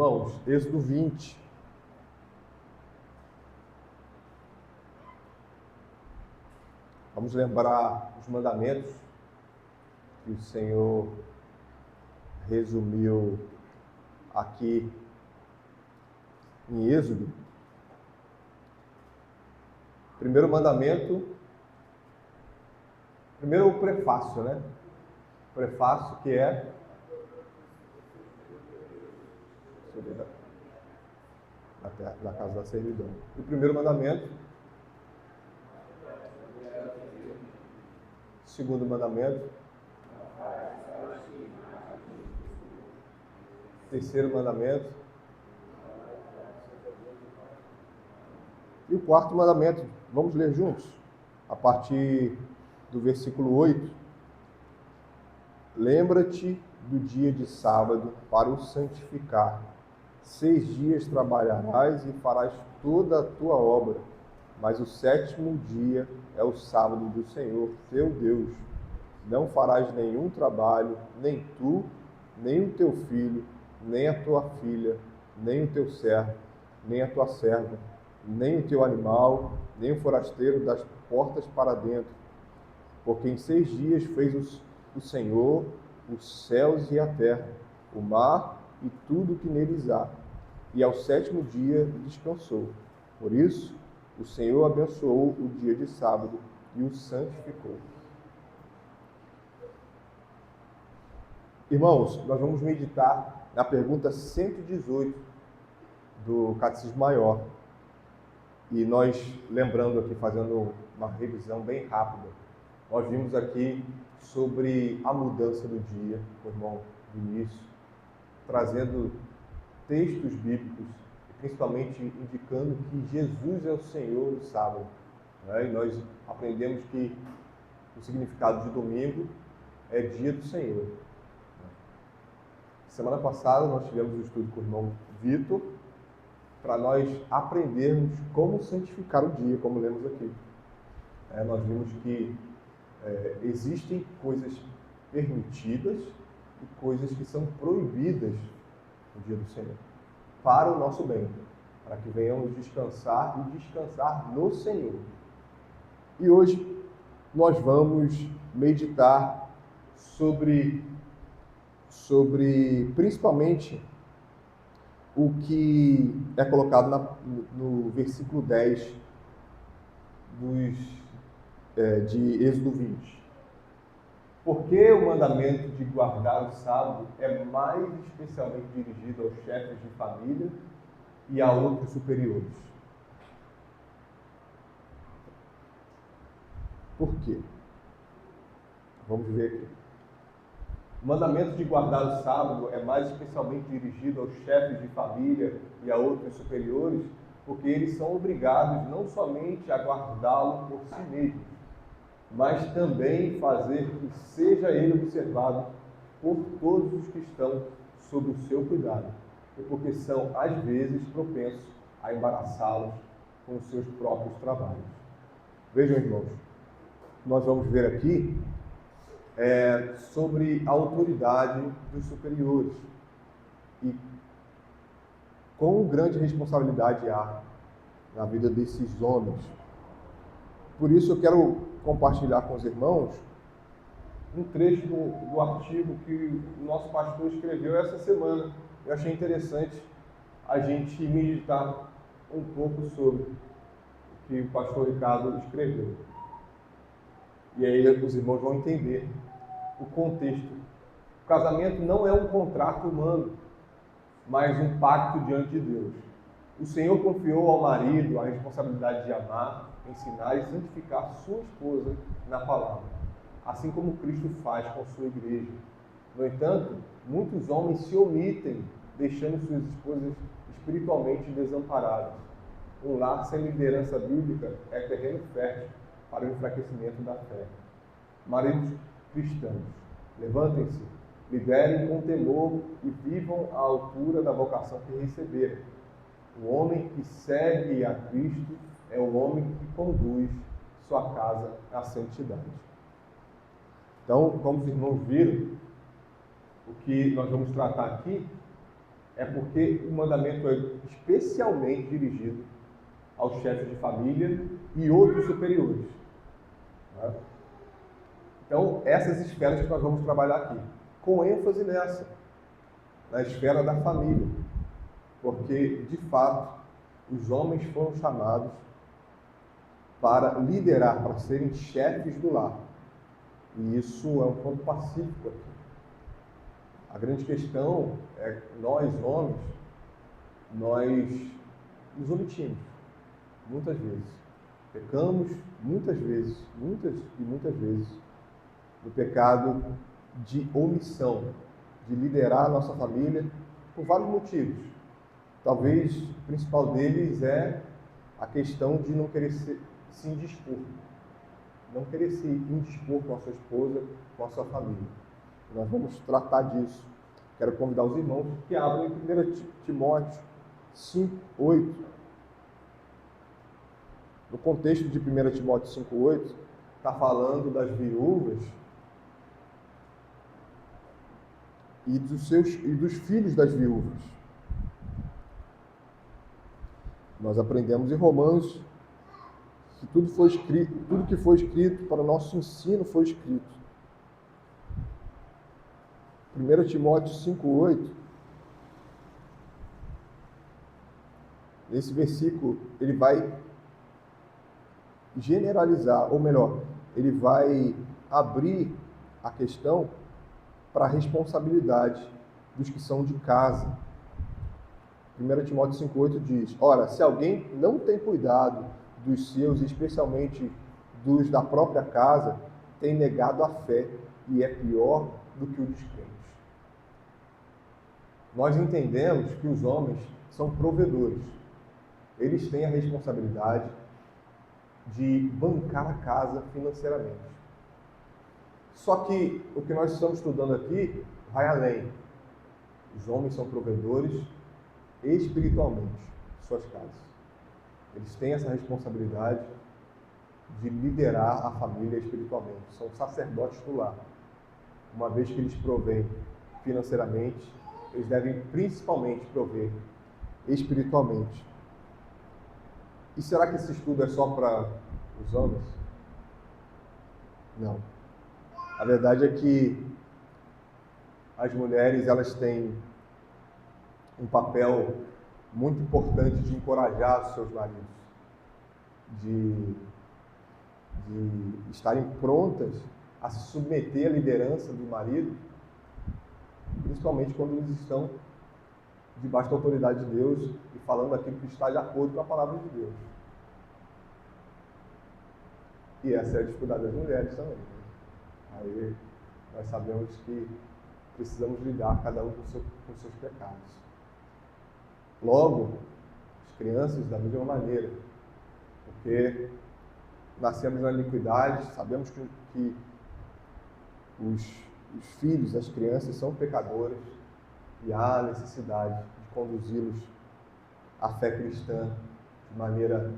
Irmãos, Êxodo 20. Vamos lembrar os mandamentos que o Senhor resumiu aqui em Êxodo. Primeiro mandamento, primeiro o prefácio, né? O prefácio que é na casa da servidão. O primeiro mandamento. Segundo mandamento. Terceiro mandamento. E o quarto mandamento. Vamos ler juntos? A partir do versículo 8. Lembra-te do dia de sábado para o santificar. 6 dias trabalharás e farás toda a tua obra, mas o 7º dia é o sábado do Senhor, teu Deus. Não farás nenhum trabalho, nem tu, nem o teu filho, nem a tua filha, nem o teu servo, nem a tua serva, nem o teu animal, nem o forasteiro das portas para dentro. Porque em 6 dias fez o Senhor os céus e a terra, o mar e tudo o que neles há. E ao 7º dia descansou. Por isso, o Senhor abençoou o dia de sábado e o santificou. Irmãos, nós vamos meditar na pergunta 118 do Catecismo Maior. E nós, lembrando aqui, fazendo uma revisão bem rápida, nós vimos aqui sobre a mudança do dia, o irmão Vinícius, trazendo textos bíblicos, principalmente indicando que Jesus é o Senhor do sábado. Né? E nós aprendemos que o significado de domingo é dia do Senhor. Semana passada nós tivemos um estudo com o irmão Vitor, para nós aprendermos como santificar o dia, como lemos aqui. Nós vimos que existem coisas permitidas e coisas que são proibidas no dia do Senhor, para o nosso bem, para que venhamos descansar e descansar no Senhor. E hoje nós vamos meditar sobre principalmente o que é colocado no versículo 10 de Êxodo 20. Porque o mandamento de guardar o sábado é mais especialmente dirigido aos chefes de família e a outros superiores. Por quê? Vamos ver aqui. O mandamento de guardar o sábado é mais especialmente dirigido aos chefes de família e a outros superiores, porque eles são obrigados não somente a guardá-lo por si mesmos, mas também fazer que seja ele observado por todos os que estão sob o seu cuidado, e porque são, às vezes, propensos a embaraçá-los com os seus próprios trabalhos. Vejam, irmãos, nós vamos ver aqui sobre a autoridade dos superiores e quão grande responsabilidade há na vida desses homens. Por isso eu quero compartilhar com os irmãos um trecho do artigo que o nosso pastor escreveu essa semana. Eu achei interessante a gente meditar um pouco sobre o que o pastor Ricardo escreveu. E aí os irmãos vão entender o contexto. O casamento não é um contrato humano, mas um pacto diante de Deus. O Senhor confiou ao marido a responsabilidade de amar, ensinar e santificar sua esposa na palavra, assim como Cristo faz com sua igreja. No entanto, muitos homens se omitem, deixando suas esposas espiritualmente desamparadas. Um lar sem liderança bíblica é terreno fértil para o enfraquecimento da fé. Maridos cristãos, levantem-se, liderem com temor e vivam à altura da vocação que receberam. O homem que segue a Cristo é o homem que conduz sua casa à santidade. Então, como os irmãos viram, o que nós vamos tratar aqui é porque o mandamento é especialmente dirigido aos chefes de família e outros superiores. Né? Então, essas esferas que nós vamos trabalhar aqui, com ênfase nessa, na esfera da família, porque, de fato, os homens foram chamados para liderar, para serem chefes do lar. E isso é um ponto pacífico aqui. A grande questão é que nós, homens, nós nos omitimos, muitas vezes. Pecamos muitas vezes, muitas e muitas vezes, no pecado de omissão, de liderar a nossa família por vários motivos. Talvez o principal deles é a questão de não querer se indispor. Não querer se indispor com a sua esposa, com a sua família. Nós vamos tratar disso. Quero convidar os irmãos que abram em 1 Timóteo 5:8. No contexto de 1 Timóteo 5:8, está falando das viúvas e dos filhos das viúvas. Nós aprendemos em Romanos que tudo que foi escrito para o nosso ensino foi escrito. 1 Timóteo 5:8, nesse versículo, ele vai generalizar, ou melhor, ele vai abrir a questão para a responsabilidade dos que são de casa. 1 Timóteo 5:8 diz: ora, se alguém não tem cuidado dos seus, especialmente dos da própria casa, tem negado a fé e é pior do que o descrente. Nós entendemos que os homens são provedores. Eles têm a responsabilidade de bancar a casa financeiramente. Só que o que nós estamos estudando aqui vai além. Os homens são provedores espiritualmente de suas casas. Eles têm essa responsabilidade de liderar a família espiritualmente. São sacerdotes do lar. Uma vez que eles provêm financeiramente, eles devem principalmente prover espiritualmente. E será que esse estudo é só para os homens? Não. A verdade é que as mulheres, elas têm um papel muito importante de encorajar os seus maridos, de estarem prontas a se submeter à liderança do marido, principalmente quando eles estão debaixo da autoridade de Deus e falando aquilo que está de acordo com a palavra de Deus. E essa é a dificuldade das mulheres também. Aí nós sabemos que precisamos lidar cada um com seus pecados. Logo, as crianças da mesma maneira, porque nascemos na iniquidade, sabemos que os filhos, as crianças são pecadores e há necessidade de conduzi-los à fé cristã de maneira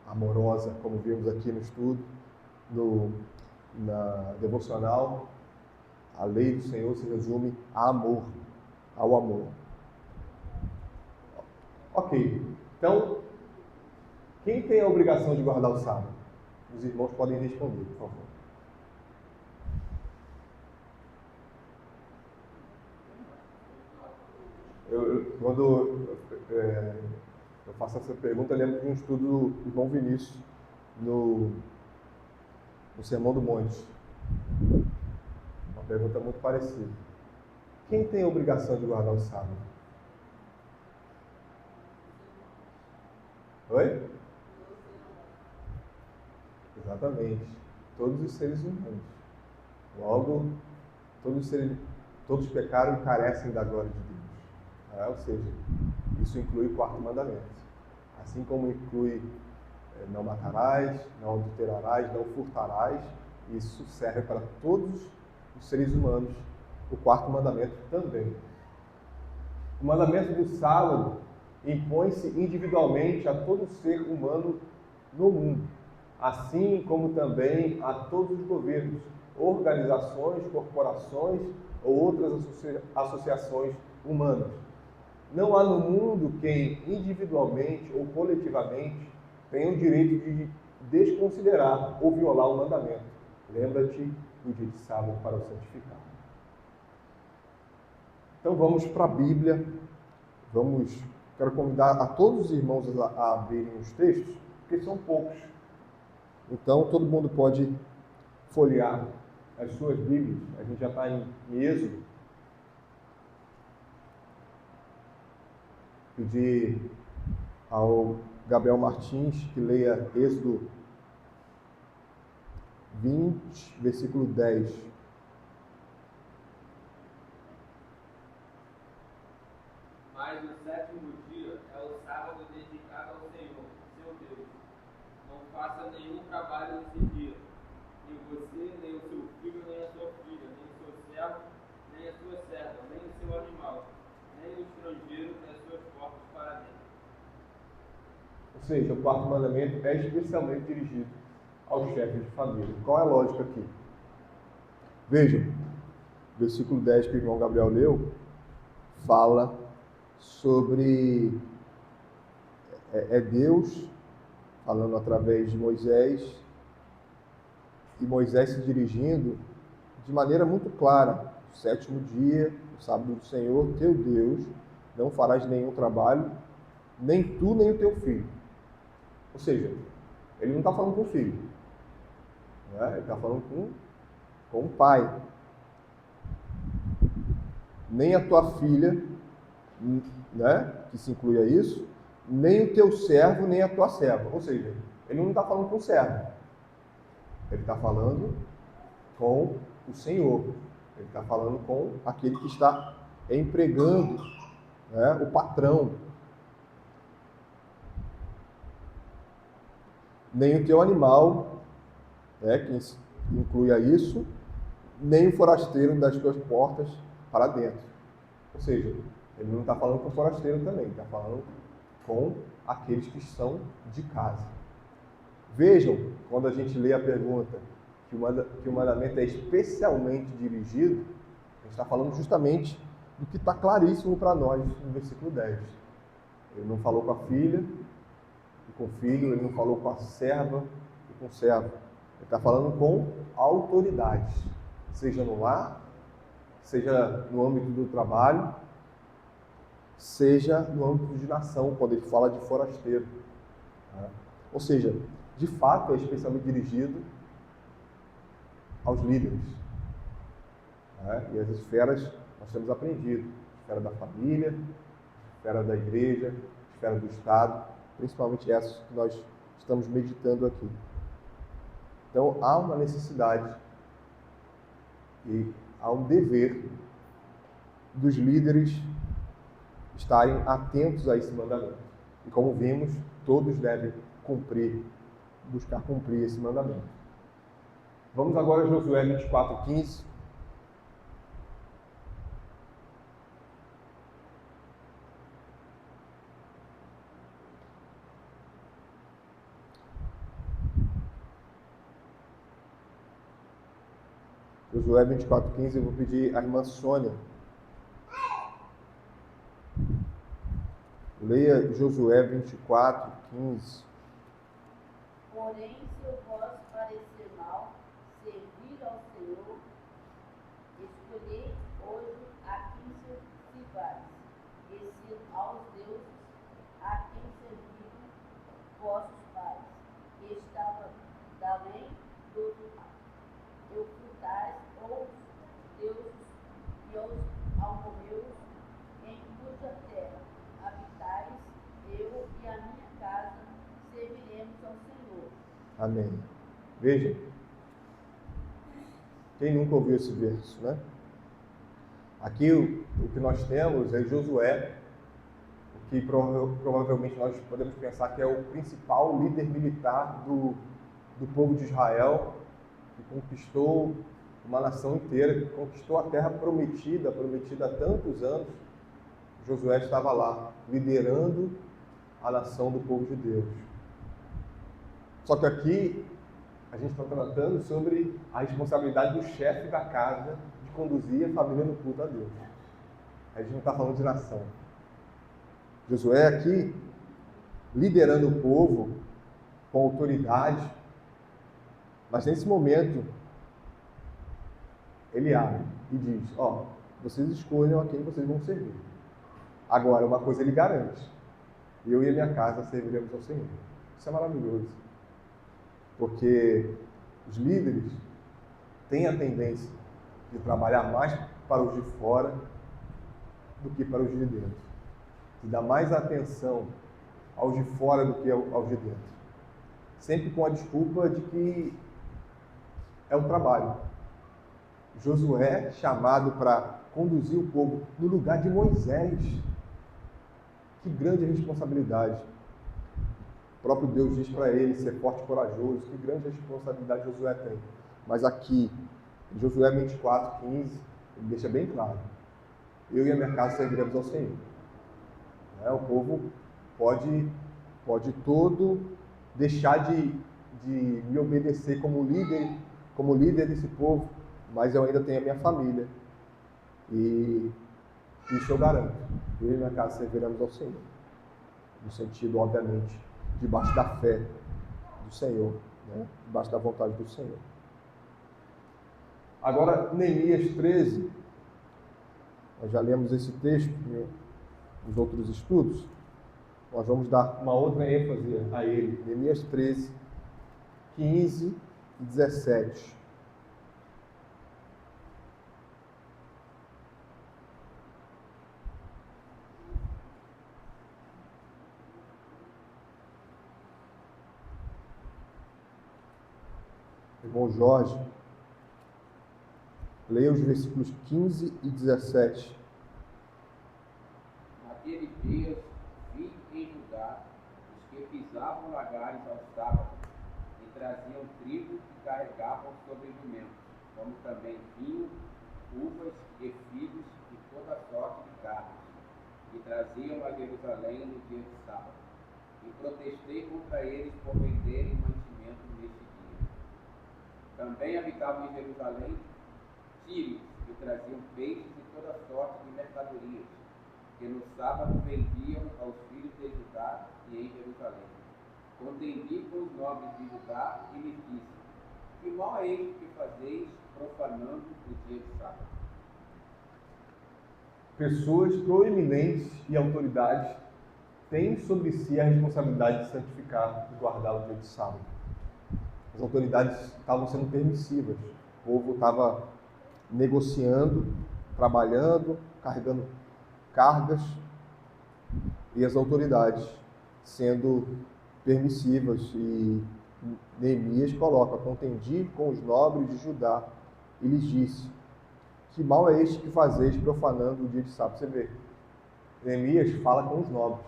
amorosa, como vimos aqui no estudo, na devocional. A lei do Senhor se resume ao amor. Ok, então, quem tem a obrigação de guardar o sábado? Os irmãos podem responder, por favor. Quando eu faço essa pergunta, eu lembro de um estudo do irmão Vinícius no Sermão do Monte. Uma pergunta muito parecida. Quem tem a obrigação de guardar o sábado? Oi? Exatamente. Todos os seres humanos. Logo, todos pecaram e carecem da glória de Deus. Ou seja, isso inclui o quarto mandamento. Assim como inclui não matarás, não adulterarás, não furtarás, isso serve para todos os seres humanos. O quarto mandamento também. O mandamento do sábado impõe-se individualmente a todo ser humano no mundo, assim como também a todos os governos, organizações, corporações ou outras associações humanas. Não há no mundo quem, individualmente ou coletivamente, tenha o direito de desconsiderar ou violar o mandamento. Lembra-te do dia de sábado para o santificar. Então vamos para a Bíblia. Quero convidar a todos os irmãos a abrirem os textos, porque são poucos. Então todo mundo pode folhear as suas Bíblias. A gente já está em Êxodo. Pedir ao Gabriel Martins que leia Êxodo 20, versículo 10. Mas o sétimo dia é o sábado dedicado ao Senhor, seu Deus. Não faça nenhum trabalho nesse dia, nem você, nem o seu filho, nem a sua filha, nem o seu servo, nem a sua serva, nem o seu animal, nem o estrangeiro que as suas portas para dentro. Ou seja, o quarto mandamento é especialmente dirigido aos chefes de família. Qual é a lógica aqui? Vejam, versículo 10 que o irmão Gabriel leu, fala sobre Deus falando através de Moisés, e Moisés se dirigindo de maneira muito clara: o sétimo dia, o sábado do Senhor, teu Deus, não farás nenhum trabalho, nem tu nem o teu filho. Ou seja, ele não está falando com o filho, né? Ele está falando com o pai. Nem a tua filha, né, que se inclui a isso, nem o teu servo, nem a tua serva. Ou seja, ele não está falando com o servo. Ele está falando com o Senhor. Ele está falando com aquele que está empregando, né, o patrão. Nem o teu animal, né, que inclui a isso, nem o forasteiro das tuas portas para dentro. Ou seja, ele não está falando com o forasteiro também, ele está falando com aqueles que estão de casa. Vejam, quando a gente lê a pergunta que o mandamento é especialmente dirigido, a gente está falando justamente do que está claríssimo para nós no versículo 10. Ele não falou com a filha e com o filho, ele não falou com a serva e com o servo. Ele está falando com autoridades, seja no lar, seja no âmbito do trabalho, seja no âmbito de nação, quando ele fala de forasteiro. Ou seja, de fato é especialmente dirigido aos líderes. E as esferas nós temos aprendido: esfera da família, esfera da igreja, esfera do Estado, principalmente essas que nós estamos meditando aqui. Então há uma necessidade e há um dever dos líderes estarem atentos a esse mandamento. E como vimos, todos devem buscar cumprir esse mandamento. Vamos agora a Josué 24:15. Josué 24:15, eu vou pedir à irmã Sônia. Leia Josué 24:15. Porém, se eu vos parecer mal, servir ao Senhor, escolhei hoje a quem sirvais, e se aos deuses a quem serviram vossos pais, que estavam além do Eufrates, ou deuses e os amorreus, em cuja terra habitais, eu e a minha casa serviremos ao Senhor. Amém. Veja, quem nunca ouviu esse verso, né? Aqui o que nós temos é Josué, o que provavelmente nós podemos pensar que é o principal líder militar do povo de Israel, que conquistou uma nação inteira, que conquistou a terra prometida há tantos anos. Josué estava lá, liderando a nação do povo de Deus. Só que aqui a gente está tratando sobre a responsabilidade do chefe da casa de conduzir a família no culto a Deus. A gente não está falando de nação. Josué aqui, liderando o povo com autoridade, mas nesse momento, ele abre e diz, vocês escolham a quem vocês vão servir. Agora, uma coisa ele garante, eu e a minha casa serviremos ao Senhor. Isso é maravilhoso, porque os líderes têm a tendência de trabalhar mais para os de fora do que para os de dentro, de dar mais atenção aos de fora do que aos de dentro, sempre com a desculpa de que é um trabalho. Josué, chamado para conduzir o povo no lugar de Moisés, que grande responsabilidade. O próprio Deus diz para ele ser forte e corajoso, que grande responsabilidade Josué tem. Mas aqui, em Josué 24:15, ele deixa bem claro, eu e a minha casa serviremos ao Senhor. O povo pode todo deixar de me obedecer como líder desse povo, mas eu ainda tenho a minha família. E isso eu garanto. Eu e minha casa serviremos ao Senhor. No sentido, obviamente, debaixo da fé do Senhor, debaixo da vontade do Senhor. Agora, Neemias 13, nós já lemos esse texto nos outros estudos, nós vamos dar uma outra ênfase a ele. Neemias 13, 15 e 17. Irmão Jorge, leia os versículos 15 e 17. Naqueles dias vi em Judá os que pisavam lagares aos sábados e traziam trigo e carregavam sobre jumentos, como também vinho, uvas e filhos e toda sorte de carnes, e traziam a Jerusalém no dia de sábado. E protestei contra eles por venderem mantimento neste dia. Também habitavam em Jerusalém tírios, que traziam peixes e toda sorte de mercadorias, que no sábado vendiam aos filhos de Judá e em Jerusalém. Contendi com os nobres de Judá e lhes disse, que mal é este que fazeis profanando o dia de sábado? Pessoas proeminentes e autoridades têm sobre si a responsabilidade de santificar e guardar o dia de sábado. As autoridades estavam sendo permissivas, o povo estava negociando, trabalhando, carregando cargas, e as autoridades sendo permissivas. E Neemias coloca, contendi com os nobres de Judá e lhes disse, que mal é este que fazeis profanando o dia de sábado. Você vê, Neemias fala com os nobres,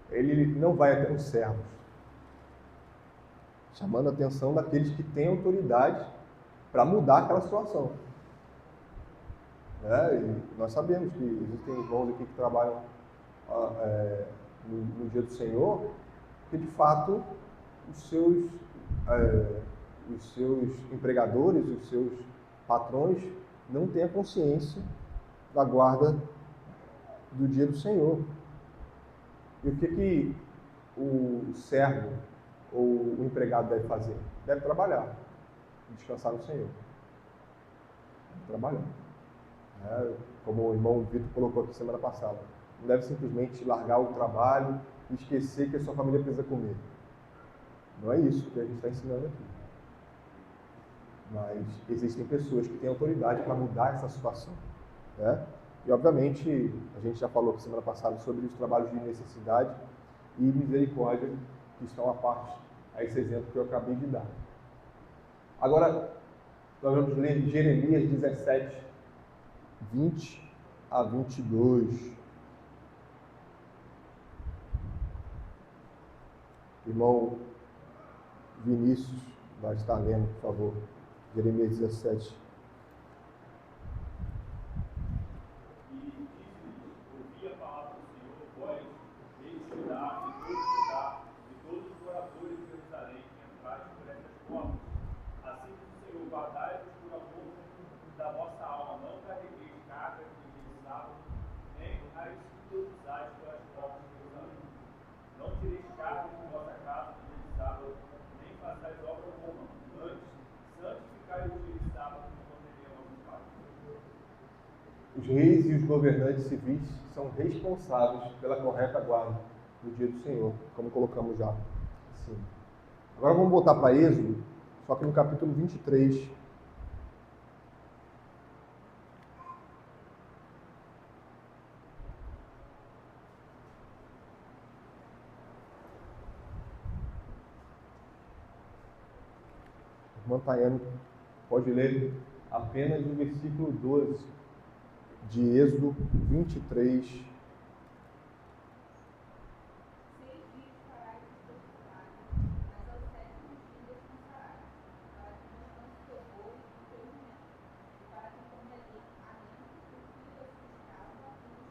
ele não vai até os servos, chamando a atenção daqueles que têm autoridade para mudar aquela situação. E nós sabemos que existem irmãos aqui que trabalham no dia do Senhor, que de fato os seus empregadores, os seus patrões não têm a consciência da guarda do dia do Senhor. E o que o servo ou o empregado deve fazer? Deve trabalhar, descansar no Senhor. Deve trabalhar. Como o irmão Vitor colocou aqui semana passada, não deve simplesmente largar o trabalho e esquecer que a sua família precisa comer. Não é isso que a gente está ensinando aqui. Mas existem pessoas que têm autoridade para mudar essa situação. E obviamente, a gente já falou aqui semana passada sobre os trabalhos de necessidade e misericórdia que estão à parte a esse exemplo que eu acabei de dar. Agora, nós vamos ler Jeremias 17, 20 a 22. Irmão Vinícius vai estar lendo, por favor, Jeremias 17. E disse-lhes, ouvi a palavra do Senhor, vós, reis de Judá, e todos os moradores de Jerusalém, que entraste por estas portas. Assim que o Senhor guardai-vos por amor da vossa alma, não carregueis cargas de sábado, nem as todos usais para reis e os governantes civis são responsáveis pela correta guarda do dia do Senhor, como colocamos já acima. Agora vamos voltar para Êxodo, só que no capítulo 23. O irmão Tayane pode ler apenas o versículo 12 de Êxodo 23. 6 dias farás o teu trabalho, mas ao 7º dia descansarás, para que descanse o teu boi e o teu jumento, e para que coma ali a mente do filho da sua escrava e do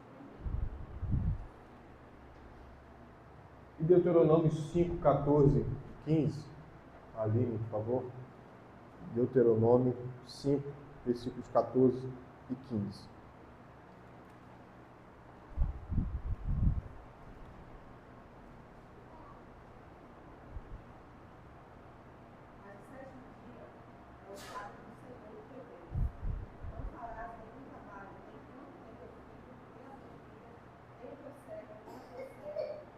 estrangeiro. E Deuteronômio 5, 14 e 15. Aline, por favor. Deuteronômio 5, versículos 14 e 15. Mas o 7º dia é o sábado do Senhor teu Deus. Não farás nenhum trabalho, nem tu, nem teu filho, nem a tua filha, nem o teu servo, nem a tua serva,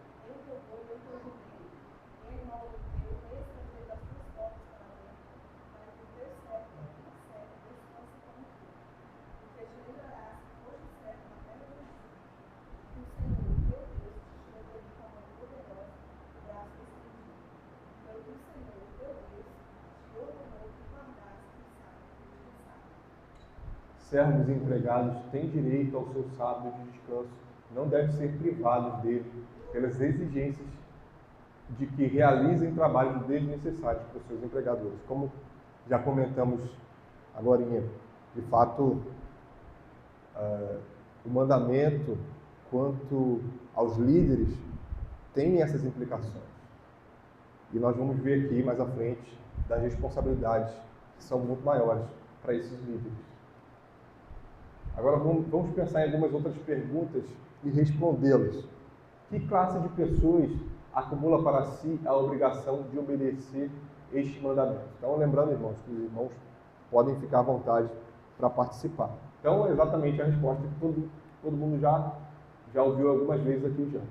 nem o teu boi, nem o teu jumento, nem animal do teu, nem estrangeiro das tuas portas para dentro, para que o teu servo e a tua serva descansem como tu. Porque te lembrarás que foste servo na terra do Egito, que o Senhor, teu Deus, te tirou dali com a mão poderosa e o braço estendido. Pelo que o Senhor, teu Deus, te ordenou que guardasse o sábado e descansasse. Servos e empregados têm direito ao seu sábado de descanso, não devem ser privados dele pelas exigências de que realizem trabalhos desnecessários para os seus empregadores. Como já comentamos agorinha, de fato, o mandamento quanto aos líderes tem essas implicações. E nós vamos ver aqui mais à frente das responsabilidades que são muito maiores para esses líderes. Agora vamos pensar em algumas outras perguntas e respondê-las. Que classe de pessoas acumula para si a obrigação de obedecer este mandamento? Então, lembrando, irmãos, que os irmãos podem ficar à vontade para participar. Então, é exatamente a resposta que todo mundo já ouviu algumas vezes aqui já.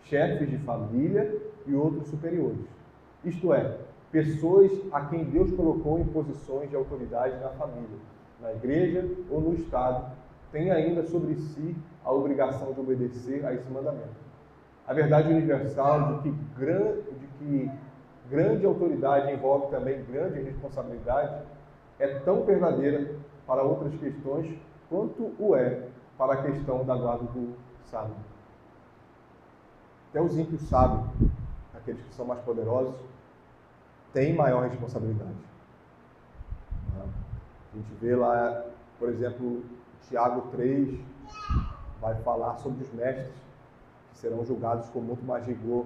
Chefes de família e outros superiores. Isto é, pessoas a quem Deus colocou em posições de autoridade na família, na igreja ou no Estado, têm ainda sobre si a obrigação de obedecer a esse mandamento. A verdade universal de que grande autoridade envolve também grande responsabilidade é tão verdadeira para outras questões quanto o é para a questão da guarda do sábado. Até os ímpios sabem, aqueles que são mais poderosos, têm maior responsabilidade. A gente vê lá, por exemplo, Tiago 3 vai falar sobre os mestres, que serão julgados com muito mais rigor.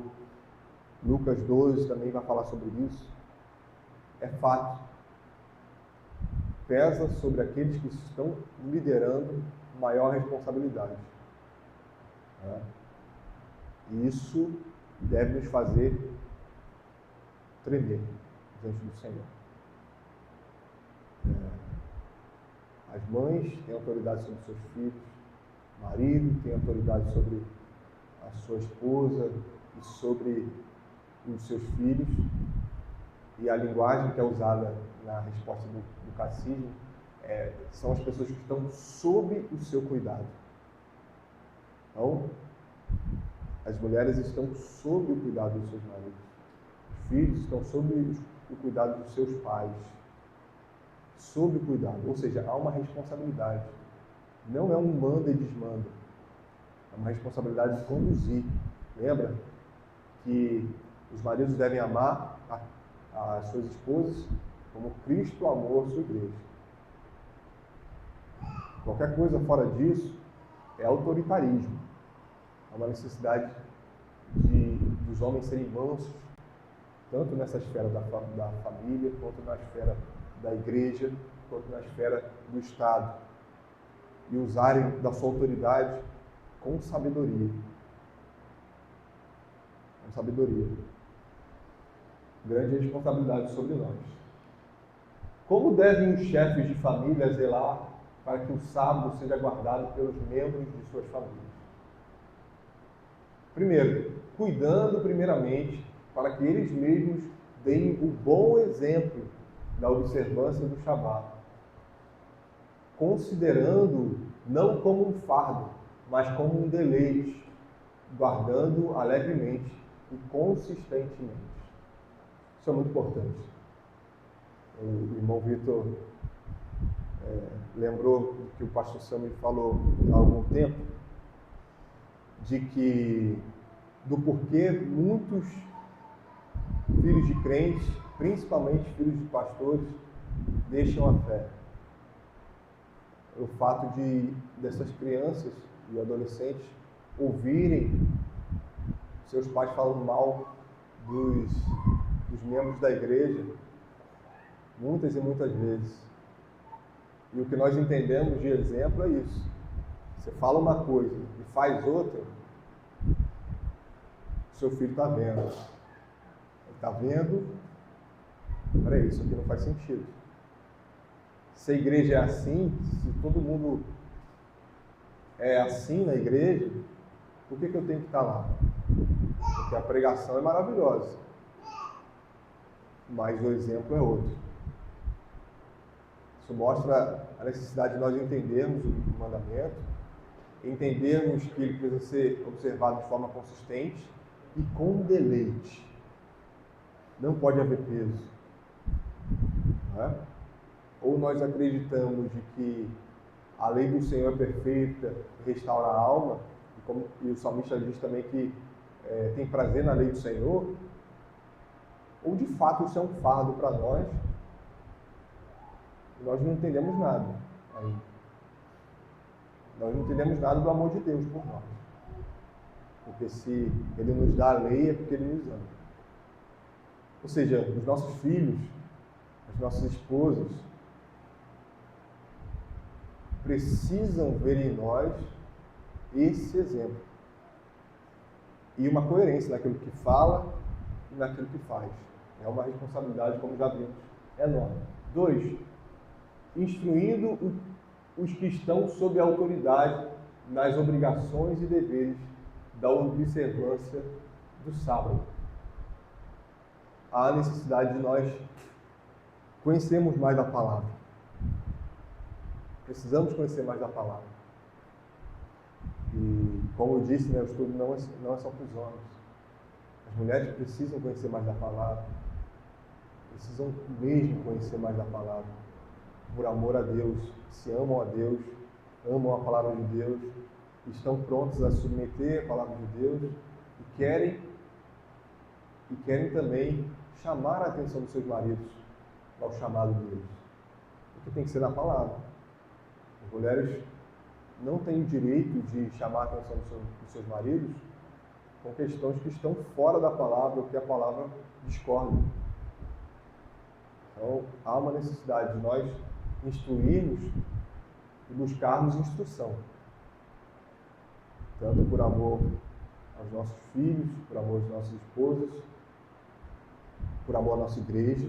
Lucas 12 também vai falar sobre isso. É fato. Pesa sobre aqueles que estão liderando maior responsabilidade. E isso deve nos fazer tremer diante do Senhor. As mães têm autoridade sobre seus filhos, o marido tem autoridade sobre a sua esposa e sobre os seus filhos. E a linguagem que é usada na resposta do catecismo são as pessoas que estão sob o seu cuidado. Então, as mulheres estão sob o cuidado dos seus maridos. Os filhos estão sob o cuidado dos seus pais. Sob o cuidado, ou seja, há uma responsabilidade. Não é um manda e desmanda. É uma responsabilidade de conduzir. Lembra que os maridos devem amar as suas esposas como Cristo amou a sua igreja. Qualquer coisa fora disso é autoritarismo. É uma necessidade dos homens serem mansos, tanto nessa esfera da família, quanto na esfera da igreja, quanto na esfera do Estado. E usarem da sua autoridade com sabedoria. Com sabedoria. Grande responsabilidade sobre nós. Como devem os chefes de família zelar para que o sábado seja guardado pelos membros de suas famílias. Primeiro, cuidando primeiramente para que eles mesmos deem o bom exemplo da observância do Shabat, considerando não como um fardo, mas como um deleite, guardando alegremente e consistentemente. Isso é muito importante. O irmão Vitor lembrou que o pastor Sam me falou há algum tempo, de que do porquê muitos filhos de crentes, principalmente filhos de pastores, deixam a fé. O fato dessas crianças e adolescentes ouvirem seus pais falando mal dos membros da igreja, muitas e muitas vezes. E o que nós entendemos de exemplo é isso. Você fala uma coisa e faz outra, seu filho está vendo. Ele está vendo, peraí, isso aqui não faz sentido. Se a igreja é assim, se todo mundo é assim na igreja, por que eu tenho que estar lá? Porque a pregação é maravilhosa, mas o exemplo é outro. Isso mostra a necessidade de nós entendermos o mandamento, entendermos que ele precisa ser observado de forma consistente e com deleite. Não pode haver peso. Não é? Ou nós acreditamos de que a lei do Senhor é perfeita e restaura a alma, e o salmista diz também que tem prazer na lei do Senhor, ou de fato isso é um fardo para nós, e nós não entendemos nada ainda. Nós não entendemos nada do amor de Deus por nós. Porque se Ele nos dá a lei é porque Ele nos ama. Ou seja, os nossos filhos, as nossas esposas, precisam ver em nós esse exemplo. E uma coerência naquilo que fala e naquilo que faz. É uma responsabilidade, como já vimos, enorme. 2, instruindo os que estão sob a autoridade nas obrigações e deveres da observância do sábado. Há a necessidade de nós conhecermos mais da palavra. Precisamos conhecer mais da palavra. E, como eu disse, o estudo não é só para os homens. As mulheres precisam conhecer mais da palavra. Precisam mesmo conhecer mais da palavra. Por amor a Deus, se amam a Deus, amam a palavra de Deus, estão prontos a submeter a palavra de Deus e querem também chamar a atenção dos seus maridos ao chamado deles. Porque tem que ser na palavra. As mulheres não têm o direito de chamar a atenção dos seus maridos com questões que estão fora da palavra ou que a palavra discorda. Então, há uma necessidade de nós instruirmos e buscarmos instrução. Tanto por amor aos nossos filhos, por amor às nossas esposas, por amor à nossa igreja,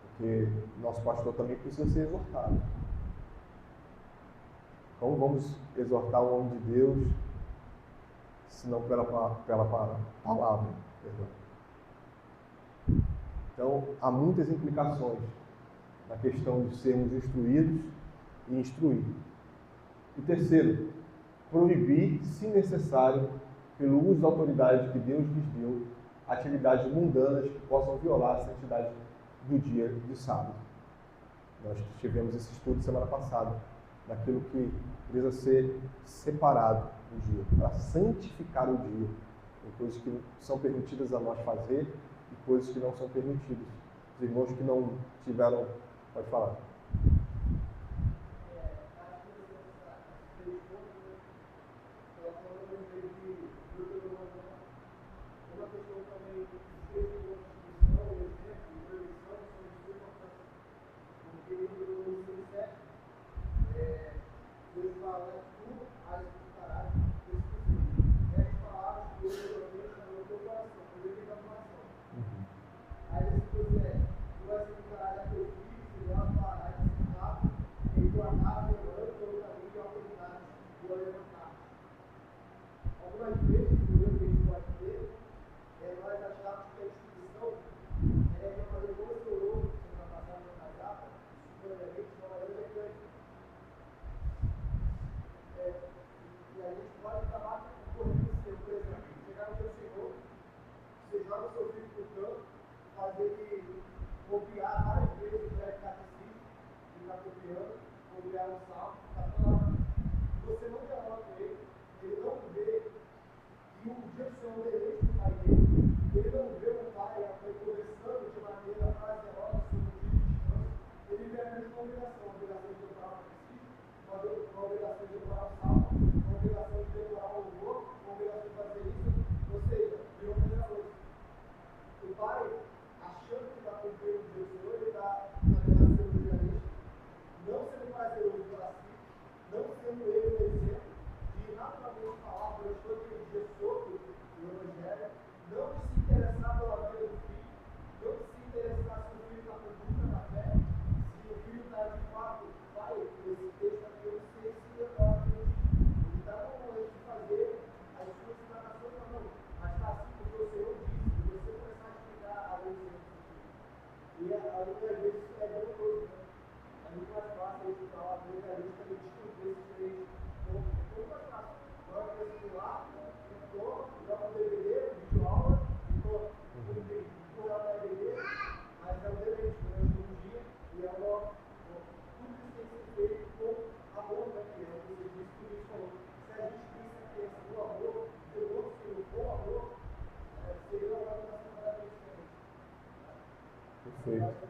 porque nosso pastor também precisa ser exortado. Como vamos exortar o homem de Deus, se não pela palavra? Perdão. Então, há muitas implicações na questão de sermos instruídos e instruir. E terceiro, proibir, se necessário, pelo uso da autoridade que Deus lhes deu, atividades mundanas que possam violar a santidade do dia de sábado. Nós tivemos esse estudo semana passada, daquilo que precisa ser separado do dia, para santificar o dia. Tem coisas que são permitidas a nós fazer e coisas que não são permitidas. Os irmãos que não tiveram, pode falar. algumas vezes, o erro que a gente pode ter é nós acharmos que a instituição é de uma maneira como você orou semana passada na casada, superiormente de uma maneira mecânica. E a gente pode acabar correndo o seu, por exemplo, chegar no seu Senhor, você joga o seu filho para o campo, fazer ele copiar várias vezes o breve catecismo, ele está copiando, copiar um salmo, está falando. Você não dialoga com ele não vê que um dia o Senhor obedece o pai dele, ele não vê o pai e a mãe conversando de maneira prazerosa sobre o dia de descanso, ele vê a mesma obrigação de decorar o catecismo, uma obrigação de decorar o salmo, uma obrigação de decorar o louvor, uma obrigação de fazer isso, ou seja, virou a mesma coisa. O pai, achando que está cumprindo o dia do Senhor, ele está, na verdade, sendo legalista, não sendo prazeroso para si, não sendo ele o exemplo, de naturalmente falar durante todo aquele dia sobre o Evangelho, não de se interessar pela vida do filho, não de se interessar se o filho está com dúvida na fé, se o filho está de fato, pai, esse texto aqui eu não sei se eu ele está no momento de fazer as suas explanações na mão, mas está assim porque o Senhor disse, e você começar a explicar a lei do Senhor. E algumas vezes isso é doloroso, né? É muito mais fácil a gente falar do legalista e descobrir esses três pontos. É muito mais fácil. Agora, por exemplo, lá, joga um DVD, vídeo aula, empurrar na DVD, mas é um deleite durante um dia e é tudo isso tem que ser feito com amor, né? Que é o que você disse, tudo isso falou. Se a gente pensa que é do amor, do outro filho com amor, seria uma organização completamente diferente. Perfeito.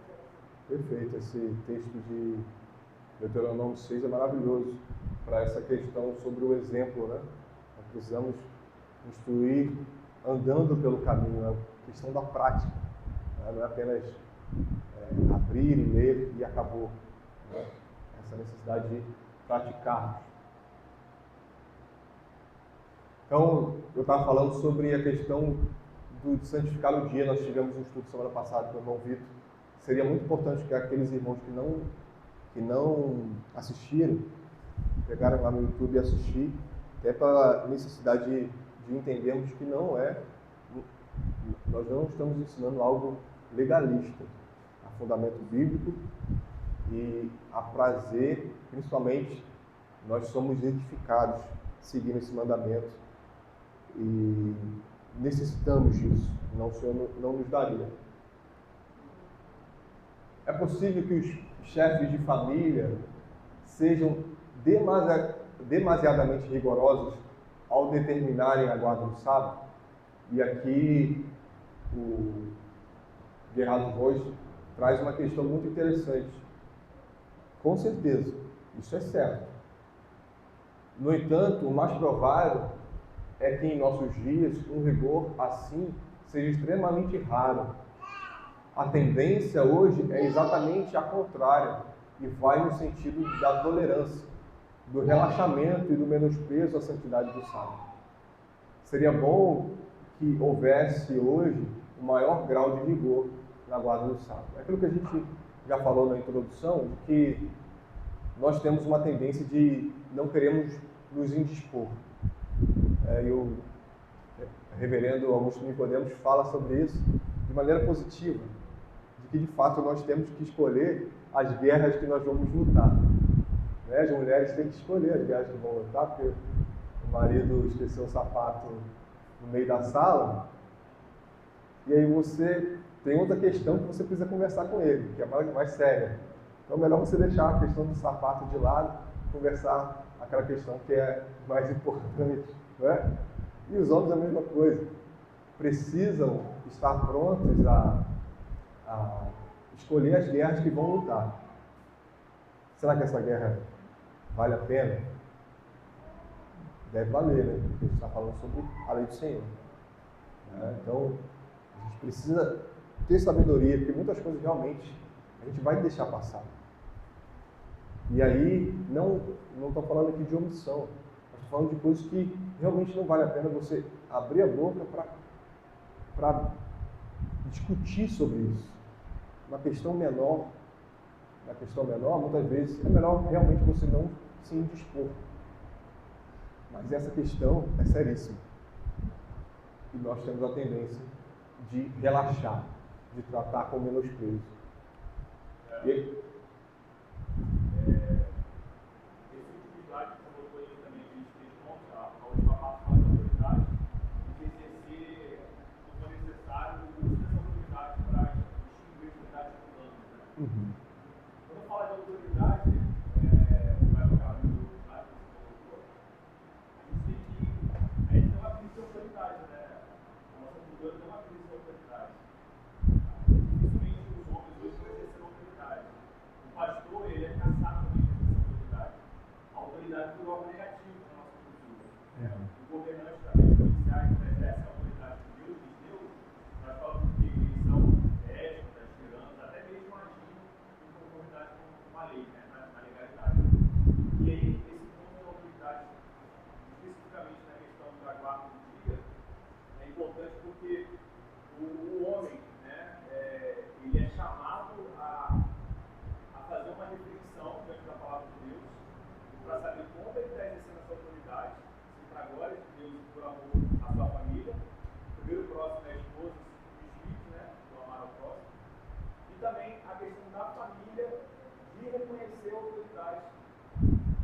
Perfeito. Esse texto de Deuteronômio 6 é maravilhoso para essa questão sobre o exemplo, né? Nós precisamos instruir andando pelo caminho, é a questão da prática, né? Não é apenas abrir e ler e acabou, né? Essa necessidade de praticarmos. Então, eu estava falando sobre a questão de santificar o dia. Nós tivemos um estudo semana passada com o irmão Vitor. Seria muito importante que aqueles irmãos que não assistiram, pegaram lá no YouTube e assistir, até pela necessidade de entendermos que nós não estamos ensinando algo legalista, a fundamento bíblico e a prazer, principalmente, nós somos edificados seguindo esse mandamento e necessitamos disso, senão o Senhor não nos daria. É possível que os chefes de família sejam demasiadamente rigorosos ao determinarem a guarda do sábado? E aqui o Gerhard Voigt traz uma questão muito interessante. Com certeza, isso é certo. No entanto, o mais provável é que em nossos dias um rigor assim seja extremamente raro. A tendência hoje é exatamente a contrária e vai no sentido da tolerância, do relaxamento e do menosprezo à santidade do sábado. Seria bom que houvesse hoje um maior grau de rigor na guarda do sábado. É aquilo que a gente já falou na introdução, de que nós temos uma tendência de não queremos nos indispor. E o reverendo Augusto Nicodemos fala sobre isso de maneira positiva, de que de fato nós temos que escolher as guerras que nós vamos lutar. As mulheres têm que escolher as guerras que vão lutar, porque o marido esqueceu o sapato no meio da sala, e aí você tem outra questão que você precisa conversar com ele, que é mais séria. Então é melhor você deixar a questão do sapato de lado, conversar aquela questão que é mais importante, não é? E os homens a mesma coisa. Precisam estar prontos a escolher as guerras que vão lutar. Será que essa guerra vale a pena? Deve valer, né? Porque a gente está falando sobre a lei do Senhor. Então, a gente precisa ter sabedoria, porque muitas coisas realmente a gente vai deixar passar. E aí, não estou falando aqui de omissão, mas estou falando de coisas que realmente não vale a pena você abrir a boca para discutir sobre isso. Uma questão menor, muitas vezes, é melhor realmente você não se indispor. Mas essa questão é seríssima. que nós temos a tendência de relaxar, de tratar com menosprezo. E Esse último slide que você botou aí também, que a gente fez ontem, a última parte fala de autoridade, e de exercer, se for necessário, o uso dessa autoridade para extinguir atividades mundanas. Né? Quando fala de autoridade, vai colocar no slide que você colocou, a gente tem uma crise de autoridade, né? A nossa cultura tem uma crise de autoridade. Dificilmente os homens hoje vão exercer autoridade. O pastor, ele é caçado também por essa autoridade. A autoridade foi algo negativo na nossa cultura. O governante também, os policiais, exercem a autoridade de Deus, nós falamos que eles são éticos, tiranos, até mesmo agindo em conformidade com a lei, né, na legalidade. E aí, esse ponto de autoridade, especificamente na questão da guarda do dia, é importante porque o homem, né, ele é chamado a fazer uma reflexão diante da palavra de Deus, para saber como ele está exercendo essa autoridade, se para a glória de Deus e por amor à sua família. Primeiro, o próximo é a esposa e os filhos, né, do amar ao próximo. E também a questão da família de reconhecer a autoridade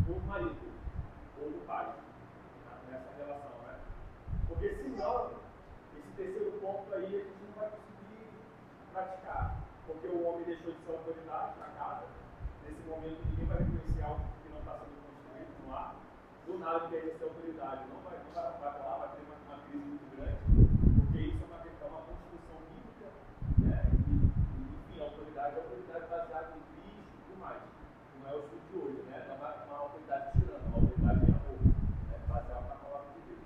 do marido ou do pai nessa relação, né? Porque senão, esse terceiro ponto aí a gente não vai conseguir praticar. Porque o homem deixou de ser autoridade na casa, nesse momento ninguém vai reconhecer algo que não está sendo construído no lar, do nada que exercer autoridade não vai falar, vai ter uma crise muito grande, porque isso é uma construção bíblica, né? Enfim, a autoridade baseada em Cristo e tudo mais. Não é o estudo de hoje, né? Não é uma autoridade tirana, é uma autoridade em amor, né? Baseada na palavra de Deus.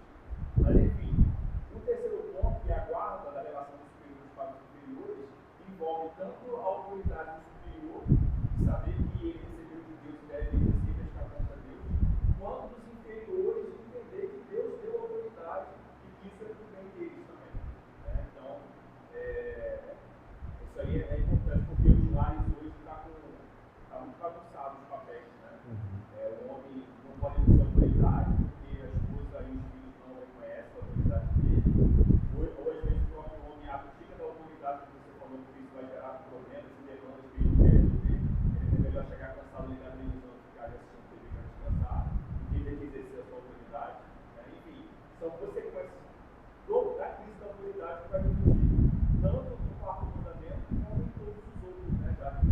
Mas enfim, o terceiro ponto, que é a guarda da relação dos superiores para os superiores, envolve tanto a autoridade do superior, de saber que ele recebeu de Deus e deve exercer dedicar contra Deus, quanto dos inferiores de entender que Deus deu autoridade e que isso é do bem deles também. Né? Então, isso aí é importante porque os lares hoje estão muito bagunçados os papéis. Né? O homem não pode ter autoridade porque a esposa e os filhos não reconhecem a autoridade dele. Ou às vezes o próprio homem abdica da autoridade que você falou, que isso vai gerar problemas e demandas que ele não quer resolver. Ele é melhor chegar cansado, ligar a televisão, ficar assistindo TV para descansar, do que ter que exercer a sua autoridade. Né? Enfim, são consequências da crise da autoridade que vai refletir tanto no quarto mandamento como em todos os outros, né? Já que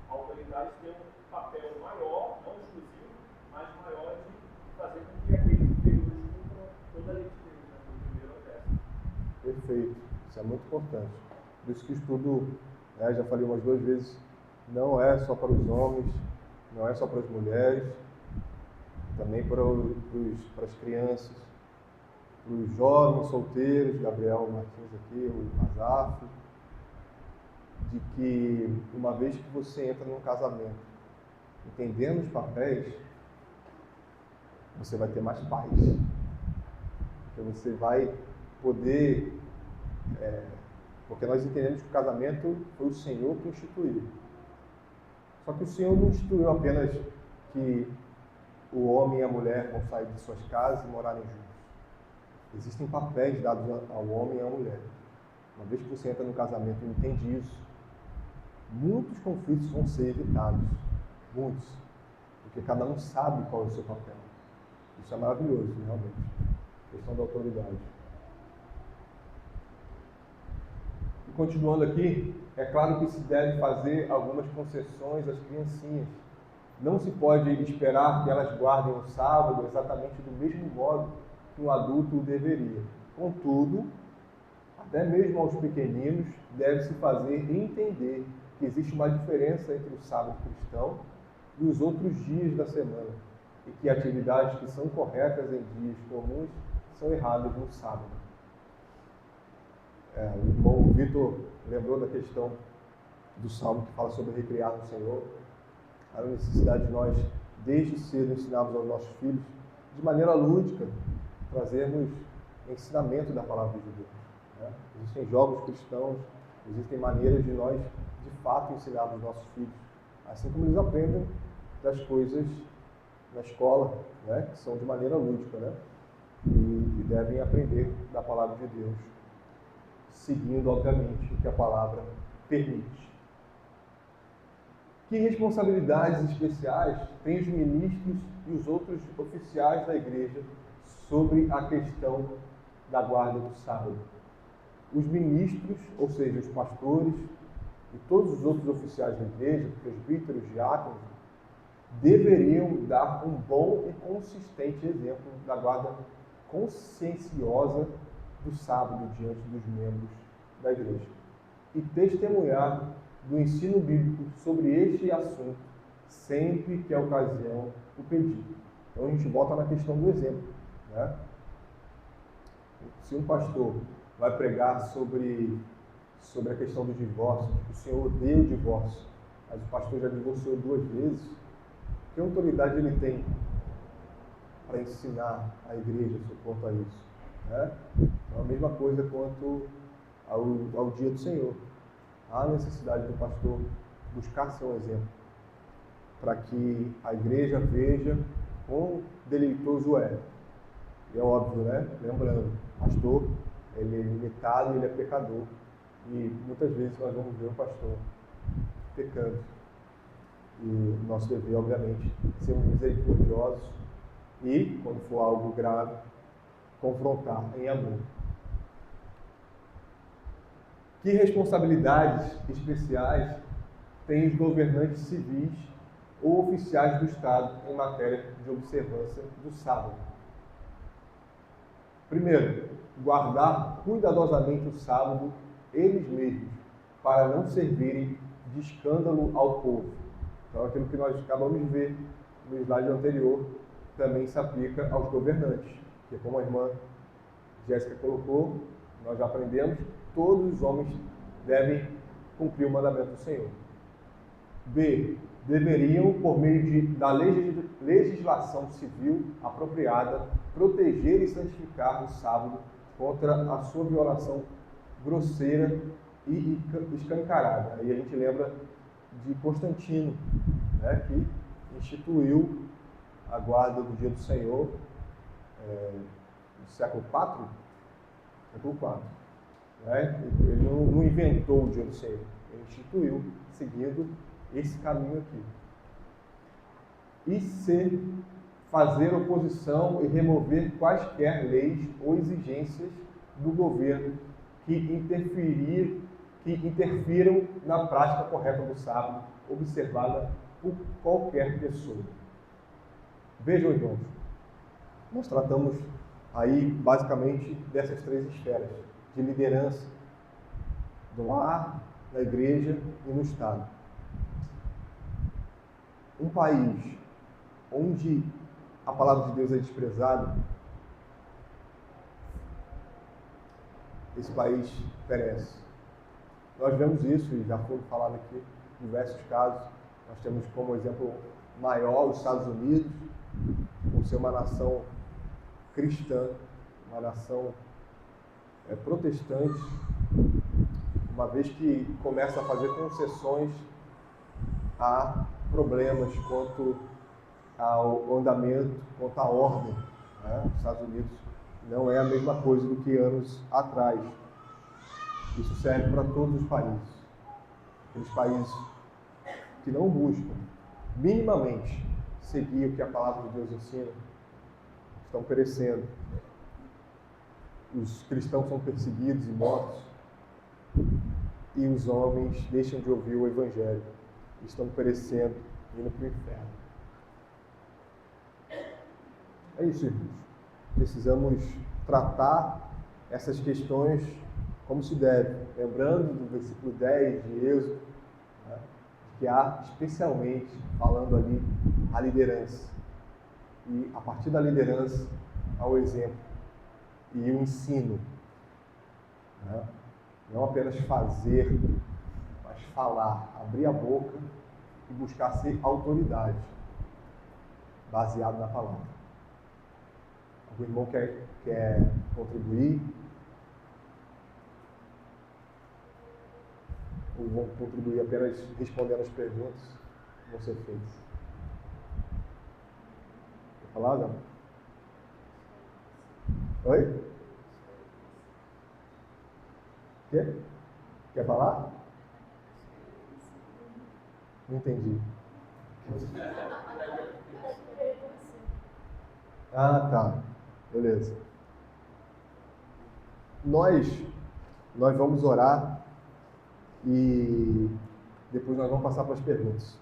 a autoridade tem um papel maior, não exclusivo, mas maior de fazer com que aqueles superiores cumpram toda a lei de Deus, né? Do primeiro ao décimo. Perfeito, isso é muito importante. Por isso que o estudo, né, já falei umas 2 vezes, não é só para os homens, não é só para as mulheres, também para as crianças, para os jovens solteiros, Gabriel Martins aqui, o Azaf, de que uma vez que você entra num casamento, entendendo os papéis, você vai ter mais paz, porque você vai poder, porque nós entendemos que o casamento foi o Senhor que instituiu. Só que o Senhor não instituiu apenas que o homem e a mulher vão sair de suas casas e morarem juntos. Existem papéis dados ao homem e à mulher. Uma vez que você entra no casamento e entende isso, muitos conflitos vão ser evitados. Muitos. Porque cada um sabe qual é o seu papel. Isso é maravilhoso, realmente. A questão da autoridade. E continuando aqui, é claro que se deve fazer algumas concessões às criancinhas. Não se pode esperar que elas guardem o sábado exatamente do mesmo modo que um adulto o deveria. Contudo, até mesmo aos pequeninos, deve-se fazer entender que existe uma diferença entre o sábado cristão e os outros dias da semana, e que atividades que são corretas em dias comuns são erradas no sábado. O irmão Vitor lembrou da questão do Salmo que fala sobre recriar no Senhor, a necessidade de nós, desde cedo, ensinarmos aos nossos filhos, de maneira lúdica, trazermos ensinamento da palavra de Deus. Né? Existem jogos cristãos, existem maneiras de nós, de fato, ensinarmos os nossos filhos, assim como eles aprendem das coisas na escola, né? Que são de maneira lúdica. Né? e devem aprender da palavra de Deus, seguindo, obviamente, o que a palavra permite. Que responsabilidades especiais têm os ministros e os outros oficiais da igreja sobre a questão da guarda do sábado? Os ministros, ou seja, os pastores e todos os outros oficiais da igreja, presbíteros, diáconos, deveriam dar um bom e consistente exemplo da guarda conscienciosa do sábado diante dos membros da igreja e testemunhar do ensino bíblico sobre este assunto sempre que a ocasião o pedir. Então a gente volta na questão do exemplo, né? Se um pastor vai pregar sobre a questão do divórcio, que o Senhor odeia o divórcio, mas o pastor já divorciou 2 vezes, que autoridade ele tem para ensinar a igreja quanto a isso? Né? Então, a mesma coisa quanto ao dia do Senhor. Há necessidade do pastor buscar ser um exemplo, para que a igreja veja quão deleitoso é. E é óbvio, né? Lembrando, o pastor, ele é limitado, ele é pecador. E muitas vezes nós vamos ver o pastor pecando. E o nosso dever, obviamente, é sermos misericordiosos e, quando for algo grave, confrontar em amor. Que responsabilidades especiais têm os governantes civis ou oficiais do Estado em matéria de observância do sábado? Primeiro, guardar cuidadosamente o sábado eles mesmos, para não servirem de escândalo ao povo. Então, aquilo que nós acabamos de ver no slide anterior também se aplica aos governantes, que, como a irmã Jéssica colocou, nós já aprendemos, todos os homens devem cumprir o mandamento do Senhor. B. Deveriam, por meio da legislação civil apropriada, proteger e santificar o sábado contra a sua violação grosseira e escancarada. Aí a gente lembra de Constantino, né, que instituiu a guarda do dia do Senhor no século IV. Século IV. Né? Ele não inventou o dia do Senhor, ele instituiu, seguindo esse caminho aqui. E C. Fazer oposição e remover quaisquer leis ou exigências do governo que interfiram na prática correta do sábado, observada por qualquer pessoa. Vejam, irmãos, nós tratamos aí basicamente dessas 3 esferas de liderança, do lar, na igreja e no Estado. Um país onde a palavra de Deus é desprezada, esse país perece. Nós vemos isso, e já foi falado aqui em diversos casos. Nós temos como exemplo maior os Estados Unidos, por ser uma nação cristã, uma nação protestante, uma vez que começa a fazer concessões a problemas quanto ao andamento, quanto à ordem. Né? Os Estados Unidos não é a mesma coisa do que anos atrás. Isso serve para todos os países. Aqueles países que não buscam minimamente seguir o que a palavra de Deus ensina, estão perecendo. Os cristãos são perseguidos e mortos, e os homens deixam de ouvir o Evangelho, estão perecendo, indo para o inferno. É isso, irmãos. Precisamos tratar essas questões como se deve, lembrando do versículo 10 de Êxodo, né, que há especialmente falando ali a liderança. E a partir da liderança, ao exemplo e o ensino. Né? Não apenas fazer, mas falar, abrir a boca e buscar ser autoridade, baseado na palavra. Algum irmão quer contribuir? Ou vão contribuir apenas respondendo as perguntas que vão ser feitas? Quer falar, Zé? Oi? Quê? Quer falar? Não entendi. Ah, tá. Beleza. Nós vamos orar e depois nós vamos passar para as perguntas.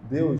Deus